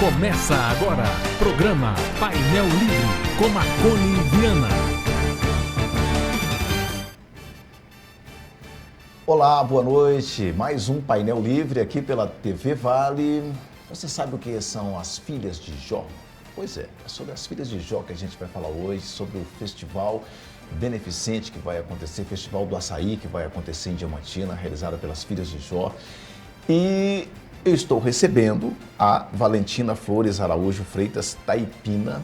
Começa agora, programa Painel Livre, com Marconi Viana. Olá, boa noite. Mais um Painel Livre aqui pela TV Vale. Você sabe o que são as Filhas de Jó? Pois é sobre as Filhas de Jó que a gente vai falar hoje, sobre o festival beneficente que vai acontecer, Festival do Açaí, que vai acontecer em Diamantina, realizada pelas Filhas de Jó. E eu estou recebendo a Valentina Flores Araújo Freitas Taipina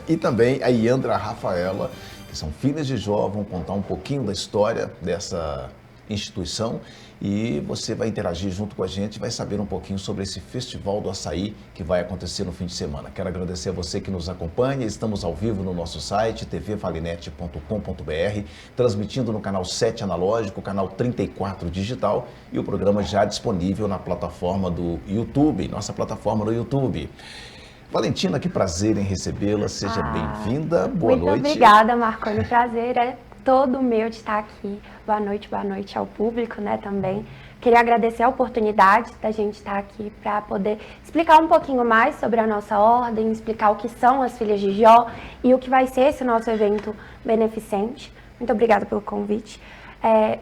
e também a Yandra Rafaela, que são Filhas de Jó, vão contar um pouquinho da história dessa instituição e você vai interagir junto com a gente, vai saber um pouquinho sobre esse Festival do Açaí que vai acontecer no fim de semana. Quero agradecer a você que nos acompanha, estamos ao vivo no nosso site tvvalinet.com.br, transmitindo no canal 7 analógico, canal 34 digital e o programa já disponível na plataforma do YouTube, nossa plataforma no YouTube. Valentina, que prazer em recebê-la, seja bem-vinda, boa noite. Muito obrigada, Marconi, o prazer é todo meu de estar aqui. Boa noite ao público, né, também. Queria agradecer a oportunidade da gente estar aqui para poder explicar um pouquinho mais sobre a nossa ordem, explicar o que são as Filhas de Jó e o que vai ser esse nosso evento beneficente. Muito obrigada pelo convite.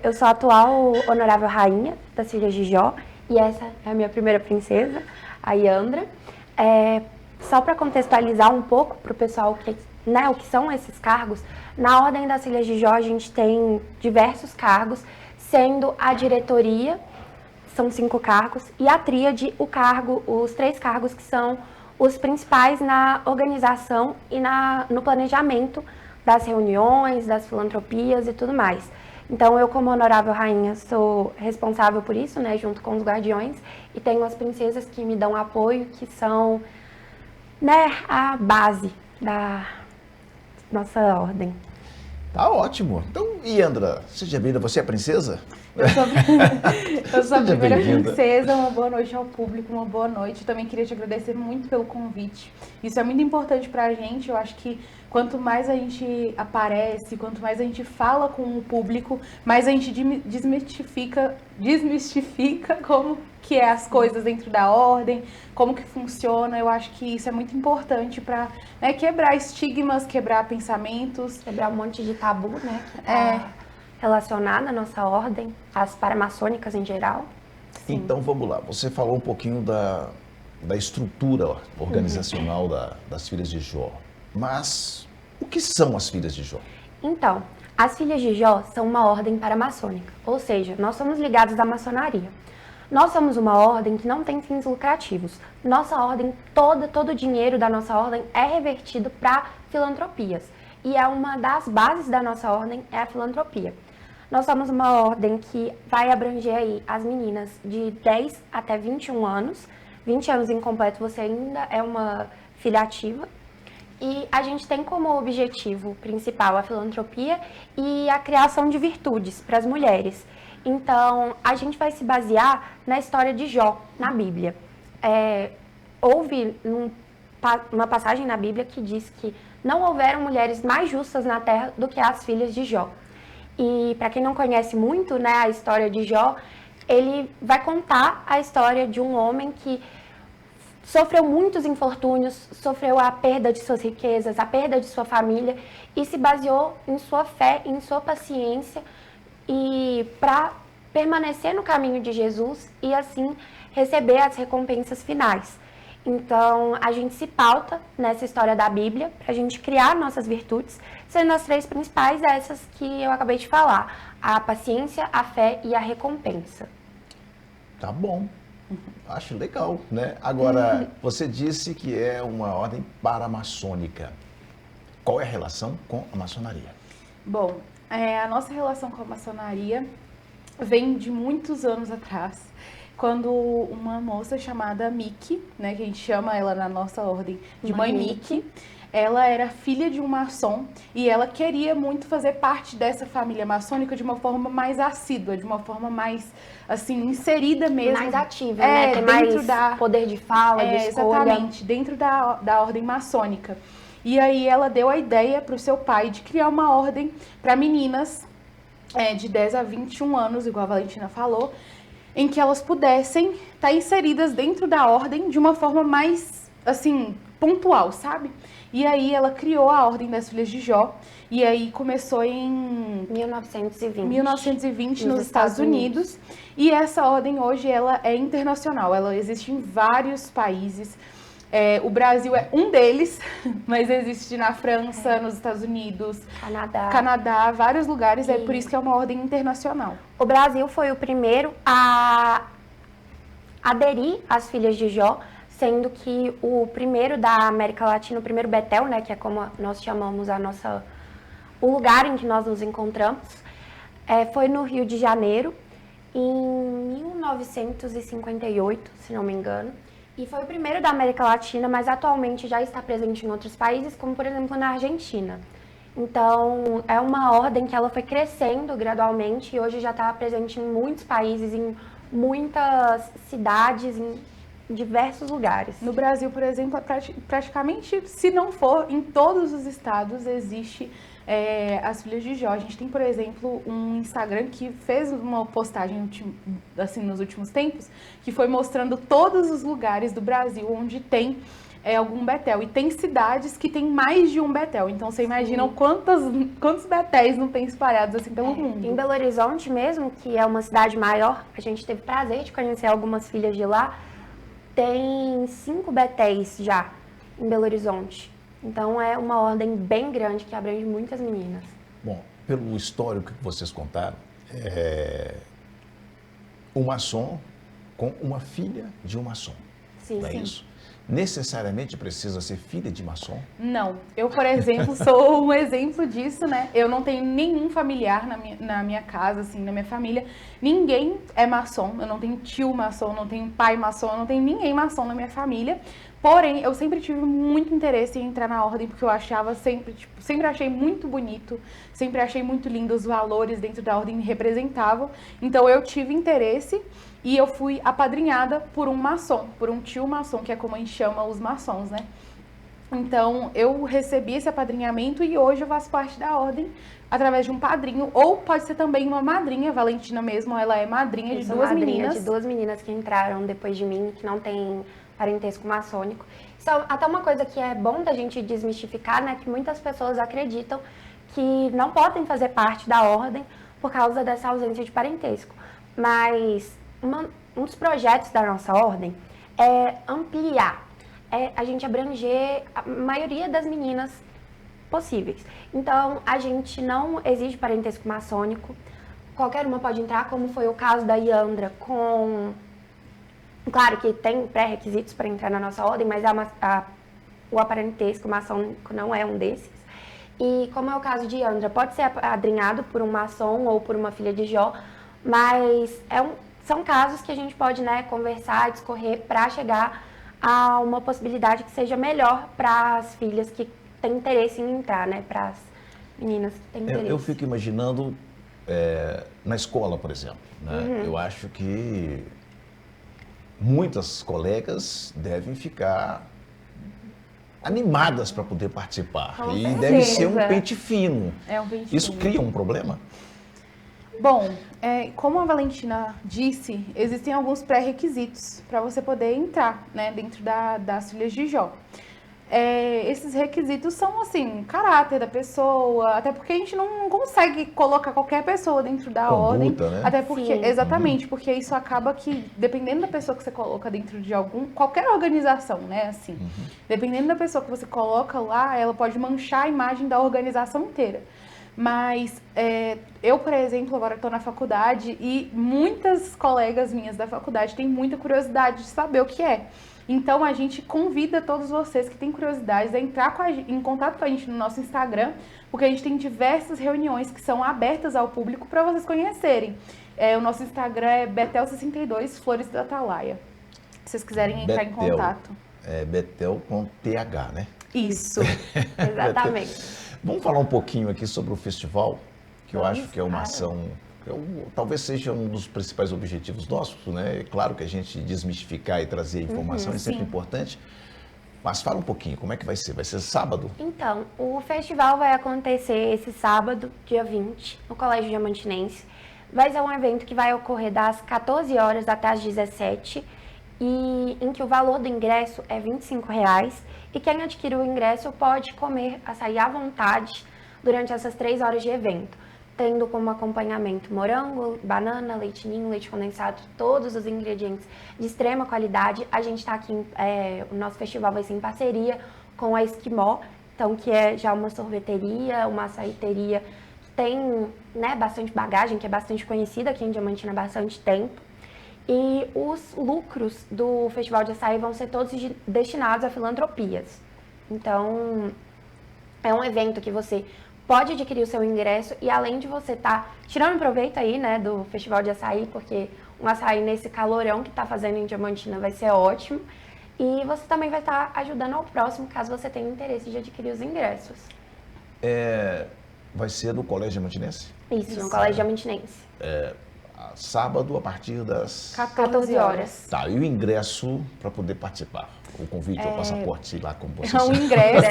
Eu sou a atual honorável rainha das Filhas de Jó e essa é a minha primeira princesa, a Yandra. Só para contextualizar um pouco para o pessoal o que são esses cargos, na Ordem das Filhas de Jó a gente tem diversos cargos, sendo a diretoria, são 5 cargos, e a tríade, os 3 cargos que são os principais na organização e no planejamento das reuniões, das filantropias e tudo mais. Então eu, como honorável rainha, sou responsável por isso, né, junto com os guardiões, e tenho as princesas que me dão apoio, que são, né, a base da nossa ordem. Tá ótimo. Então, Yandra, seja bem-vinda. Você é princesa? Eu sou a primeira princesa. Uma boa noite ao público, uma boa noite. Eu também queria te agradecer muito pelo convite. Isso é muito importante pra gente. Eu acho que quanto mais a gente aparece, quanto mais a gente fala com o público, mais a gente desmistifica como que é as coisas dentro da ordem, como que funciona. Eu acho que isso é muito importante para, né, quebrar estigmas, quebrar pensamentos. Quebrar um monte de tabu, né, que tá relacionado à nossa ordem, às paramaçônicas em geral. Sim. Então vamos lá, você falou um pouquinho da estrutura organizacional das Filhas de Jó, mas o que são as Filhas de Jó? Então, as Filhas de Jó são uma ordem paramaçônica, ou seja, nós somos ligados à maçonaria. Nós somos uma ordem que não tem fins lucrativos. Nossa ordem, todo o dinheiro da nossa ordem é revertido para filantropias. E é uma das bases da nossa ordem é a filantropia. Nós somos uma ordem que vai abranger aí as meninas de 10 até 21 anos. 20 anos incompleto você ainda é uma filha ativa. E a gente tem como objetivo principal a filantropia e a criação de virtudes para as mulheres. Então, a gente vai se basear na história de Jó, na Bíblia. Houve uma passagem na Bíblia que diz que não houveram mulheres mais justas na terra do que as filhas de Jó. E, para quem não conhece muito, né, a história de Jó, ele vai contar a história de um homem que sofreu muitos infortúnios, sofreu a perda de suas riquezas, a perda de sua família e se baseou em sua fé, em sua paciência, e para permanecer no caminho de Jesus e assim receber as recompensas finais. Então, a gente se pauta nessa história da Bíblia para a gente criar nossas virtudes, sendo as 3 principais essas que eu acabei de falar: a paciência, a fé e a recompensa. Tá bom. Acho legal, né? Agora, você disse que é uma ordem paramaçônica. Qual é a relação com a maçonaria? Bom, a nossa relação com a maçonaria vem de muitos anos atrás, quando uma moça chamada Miki, né, que a gente chama ela na nossa ordem de Mãe Miki, ela era filha de um maçom e ela queria muito fazer parte dessa família maçônica de uma forma mais assídua, de uma forma mais, assim, inserida mesmo. Mais ativa, né? Tem mais poder de fala, de escolha. Exatamente, dentro da ordem maçônica. E aí ela deu a ideia para o seu pai de criar uma ordem para meninas de 10 a 21 anos, igual a Valentina falou, em que elas pudessem estar inseridas dentro da ordem de uma forma mais assim, pontual, sabe? E aí ela criou a Ordem das Filhas de Jó, e aí começou em 1920 nos Estados Unidos. E essa ordem hoje ela é internacional, ela existe em vários países. O Brasil é um deles, mas existe na França, nos Estados Unidos, Canadá, vários lugares, é por isso que é uma ordem internacional. O Brasil foi o primeiro a aderir às Filhas de Jó, sendo que o primeiro da América Latina, o primeiro Betel, né, que é como nós chamamos o lugar em que nós nos encontramos, foi no Rio de Janeiro, em 1958, se não me engano. E foi o primeiro da América Latina, mas atualmente já está presente em outros países, como por exemplo na Argentina. Então, é uma ordem que ela foi crescendo gradualmente e hoje já está presente em muitos países, em muitas cidades, em diversos lugares. No Brasil, por exemplo, praticamente, se não for, em todos os estados existe as Filhas de Jó. A gente tem, por exemplo, um Instagram que fez uma postagem assim, nos últimos tempos, que foi mostrando todos os lugares do Brasil onde tem algum Betel. E tem cidades que tem mais de um Betel. Então, você imagina quantos Betéis não tem espalhados assim pelo mundo. Em Belo Horizonte mesmo, que é uma cidade maior, a gente teve prazer de conhecer algumas filhas de lá, tem 5 Betéis já em Belo Horizonte. Então, é uma ordem bem grande que abrange muitas meninas. Bom, pelo histórico que vocês contaram, um maçom com uma filha de um maçom. Sim, não é isso? Necessariamente precisa ser filha de maçom? Não. Eu, por exemplo, sou um exemplo disso, né? Eu não tenho nenhum familiar na minha casa, assim, na minha família. Ninguém é maçom. Eu não tenho tio maçom, não tenho pai maçom, eu não tenho ninguém maçom na minha família. Porém, eu sempre tive muito interesse em entrar na ordem, porque eu achava sempre achei muito bonito, sempre achei muito lindo, os valores dentro da ordem me representavam. Então, eu tive interesse e eu fui apadrinhada por um maçom, por um tio maçom, que é como a gente chama os maçons, né? Então, eu recebi esse apadrinhamento e hoje eu faço parte da ordem através de um padrinho, ou pode ser também uma madrinha. Valentina mesmo, ela é madrinha de duas meninas. De duas meninas que entraram depois de mim, que não tem parentesco maçônico. Isso é até uma coisa que é bom da gente desmistificar, né? Que muitas pessoas acreditam que não podem fazer parte da ordem por causa dessa ausência de parentesco. Mas um dos projetos da nossa ordem é ampliar, a gente abranger a maioria das meninas possíveis. Então, a gente não exige parentesco maçônico, qualquer uma pode entrar, como foi o caso da Iandra com... Claro que tem pré-requisitos para entrar na nossa ordem, mas o parentesco maçônico não é um desses. E como é o caso de Iandra, pode ser apadrinhado por um maçom ou por uma filha de Jó, mas são casos que a gente pode, né, conversar, discorrer para chegar a uma possibilidade que seja melhor para as filhas que têm interesse em entrar, né, para as meninas que têm interesse. Eu fico imaginando na escola, por exemplo, né? Eu acho que muitas colegas devem ficar animadas para poder participar. Com e certeza. Deve ser um pente fino. É um pente Isso fino. cria um problema? Bom, como a Valentina disse, existem alguns pré-requisitos para você poder entrar, né, dentro das Filhas de Jó. Esses requisitos são, assim, caráter da pessoa, até porque a gente não consegue colocar qualquer pessoa dentro da ordem. Né? Até porque, Sim. Exatamente, porque isso acaba que, dependendo da pessoa que você coloca dentro de qualquer organização, né, assim, dependendo da pessoa que você coloca lá, ela pode manchar a imagem da organização inteira. Mas eu, por exemplo, agora estou na faculdade e muitas colegas minhas da faculdade têm muita curiosidade de saber o que é. Então, a gente convida todos vocês que têm curiosidade a entrar em contato com a gente no nosso Instagram, porque a gente tem diversas reuniões que são abertas ao público para vocês conhecerem. O nosso Instagram é Betel62 Flores da Atalaia. Se vocês quiserem entrar em contato. Betel com TH, né? Isso. Exatamente. Vamos falar um pouquinho aqui sobre o festival, que eu acho que é uma ação, talvez seja um dos principais objetivos nossos, né? É claro que a gente desmistificar e trazer informação é sempre importante, mas fala um pouquinho, como é que vai ser? Vai ser sábado? Então, o festival vai acontecer esse sábado, dia 20, no Colégio Diamantinense. Vai ser um evento que vai ocorrer das 14 horas até as 17. e em que o valor do ingresso é R$25 e quem adquire o ingresso pode comer açaí à vontade durante essas 3 horas de evento, tendo como acompanhamento morango, banana, leite ninho, leite condensado, todos os ingredientes de extrema qualidade. A gente está aqui, o nosso festival vai ser em parceria com a Esquimó, então, que é já uma sorveteria, uma açaiteria que tem, né, bastante bagagem, que é bastante conhecida aqui em Diamantina há bastante tempo. E os lucros do Festival de Açaí vão ser todos destinados a filantropias. Então, é um evento que você pode adquirir o seu ingresso e além de você estar tirando proveito aí, né, do Festival de Açaí, porque um açaí nesse calorão que está fazendo em Diamantina vai ser ótimo. E você também vai estar ajudando ao próximo, caso você tenha interesse de adquirir os ingressos. Vai ser no Colégio Diamantinense? Isso, no Colégio Diamantinense. Sábado, a partir das 14 horas. Tá, e o ingresso para poder participar? O convite, o passaporte, sei lá como você É um ingresso.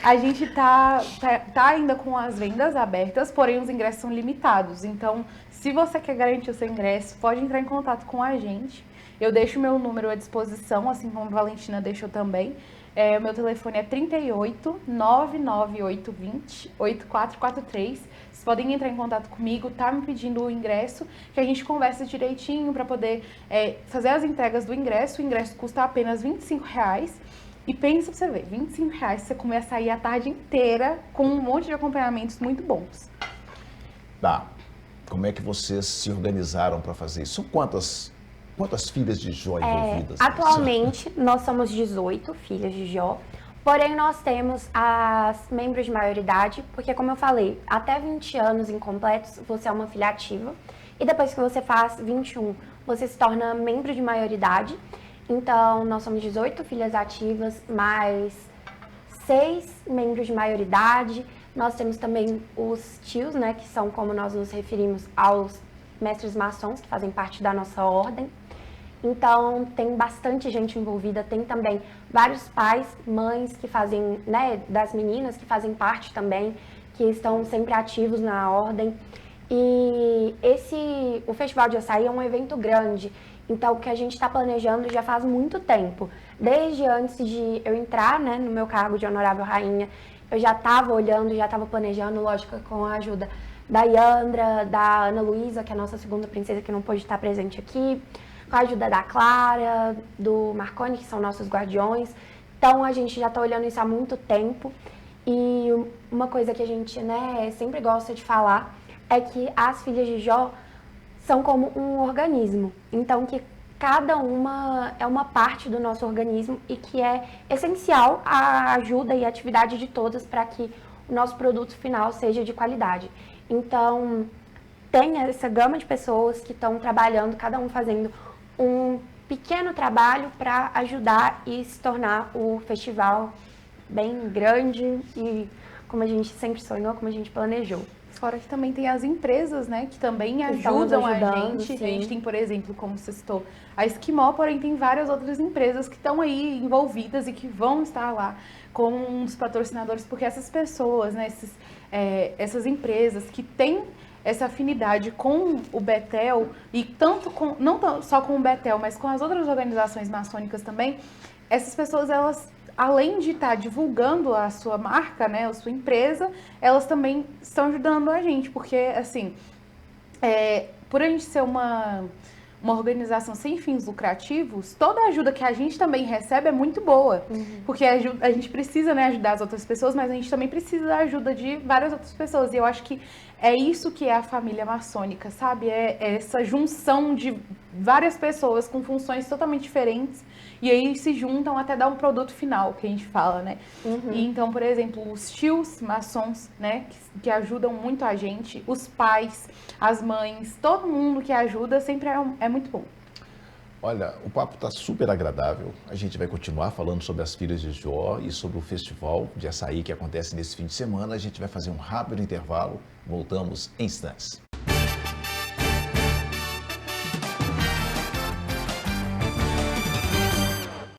A gente tá ainda com as vendas abertas, porém os ingressos são limitados. Então, se você quer garantir o seu ingresso, pode entrar em contato com a gente. Eu deixo meu número à disposição, assim como a Valentina deixou também. O meu telefone é 38 99820 8443. Vocês podem entrar em contato comigo, tá me pedindo o ingresso, que a gente conversa direitinho para poder fazer as entregas do ingresso. O ingresso custa apenas R$25. E pensa pra você ver, R$25 você começa a ir a tarde inteira com um monte de acompanhamentos muito bons. Tá. Como é que vocês se organizaram para fazer isso? São quantas filhas de Jó envolvidas? Atualmente, nós somos 18 filhas de Jó, porém nós temos as membros de maioridade, porque como eu falei, até 20 anos incompletos você é uma filha ativa, e depois que você faz 21, você se torna membro de maioridade. Então, nós somos 18 filhas ativas, mais 6 membros de maioridade. Nós temos também os tios, né, que são como nós nos referimos aos mestres maçons, que fazem parte da nossa ordem. Então, tem bastante gente envolvida, tem também vários pais, mães que fazem, né, das meninas que fazem parte também, que estão sempre ativos na ordem. E o Festival de Açaí é um evento grande, então o que a gente está planejando já faz muito tempo. Desde antes de eu entrar, né, no meu cargo de honorável rainha, eu já estava olhando, já estava planejando, lógico, com a ajuda da Yandra, da Ana Luísa, que é a nossa segunda princesa que não pôde estar presente aqui, com a ajuda da Clara, do Marconi, que são nossos guardiões. Então, a gente já está olhando isso há muito tempo. E uma coisa que a gente, né, sempre gosta de falar é que as filhas de Jó são como um organismo. Então, que cada uma é uma parte do nosso organismo e que é essencial a ajuda e a atividade de todas para que o nosso produto final seja de qualidade. Então, tem essa gama de pessoas que estão trabalhando, cada um fazendo um pequeno trabalho para ajudar e se tornar o festival bem grande e como a gente sempre sonhou, como a gente planejou. Fora que também tem as empresas, né, que também Estamos ajudam a ajudando, gente. sim. A gente tem, por exemplo, como você citou, a Esquimó, porém tem várias outras empresas que estão aí envolvidas e que vão estar lá como um dos patrocinadores, porque essas pessoas, né, essas empresas que têm essa afinidade com o Bethel e tanto com, não só com o Bethel, mas com as outras organizações maçônicas também, essas pessoas, elas, além de estar divulgando a sua marca, né, a sua empresa, elas também estão ajudando a gente, porque, assim, por a gente ser uma organização sem fins lucrativos, toda a ajuda que a gente também recebe é muito boa, porque a gente precisa, né, ajudar as outras pessoas, mas a gente também precisa da ajuda de várias outras pessoas, e eu acho que é isso que é a família maçônica, sabe? É essa junção de várias pessoas com funções totalmente diferentes, e aí se juntam até dar um produto final, que a gente fala, né? E então, por exemplo, os tios maçons, né, que ajudam muito a gente, os pais, as mães, todo mundo que ajuda sempre é muito bom. Olha, o papo está super agradável. A gente vai continuar falando sobre as filhas de Jó e sobre o festival de açaí que acontece nesse fim de semana. A gente vai fazer um rápido intervalo. Voltamos em instantes.